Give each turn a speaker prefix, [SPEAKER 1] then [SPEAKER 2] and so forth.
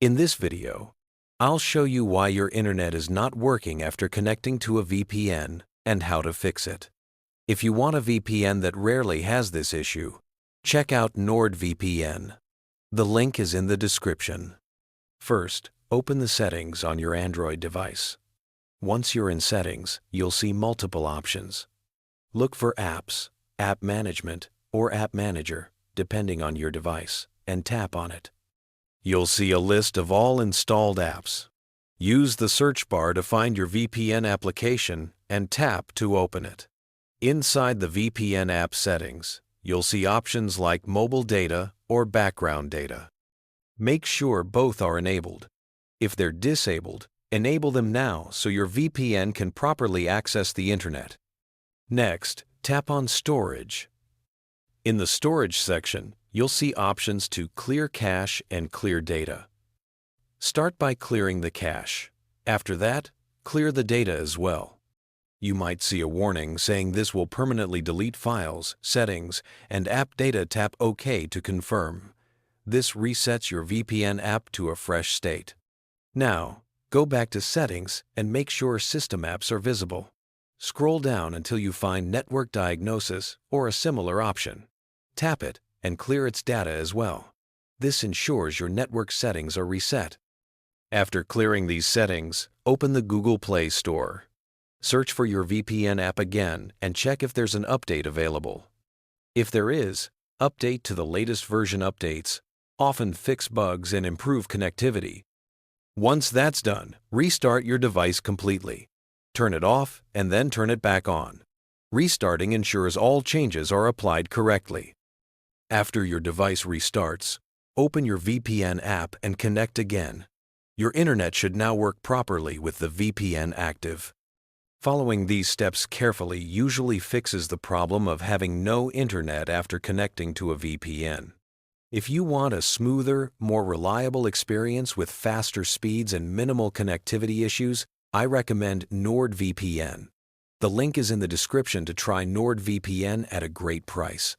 [SPEAKER 1] In this video, I'll show you why your internet is not working after connecting to a VPN and how to fix it. If you want a VPN that rarely has this issue, check out NordVPN. The link is in the description. First, open the settings on your Android device. Once you're in settings, you'll see multiple options. Look for Apps, App Management, or App Manager, depending on your device, and tap on it. You'll see a list of all installed apps. Use the search bar to find your VPN application and tap to open it. Inside the VPN app settings, you'll see options like mobile data or background data. Make sure both are enabled. If they're disabled, enable them now so your VPN can properly access the internet. Next, tap on Storage. In the Storage section, you'll see options to clear cache and clear data. Start by clearing the cache. After that, clear the data as well. You might see a warning saying this will permanently delete files, settings, and app data. Tap OK to confirm. This resets your VPN app to a fresh state. Now, go back to Settings and make sure System Apps are visible. Scroll down until you find Network Diagnosis or a similar option. Tap it and clear its data as well. This ensures your network settings are reset. After clearing these settings, open the Google Play Store. Search for your VPN app again and check if there's an update available. If there is, update to the latest version. Updates often fix bugs and improve connectivity. Once that's done, restart your device completely. Turn it off and then turn it back on. Restarting ensures all changes are applied correctly. After your device restarts, open your VPN app and connect again. Your internet should now work properly with the VPN active. Following these steps carefully usually fixes the problem of having no internet after connecting to a VPN. If you want a smoother, more reliable experience with faster speeds and minimal connectivity issues, I recommend NordVPN. The link is in the description to try NordVPN at a great price.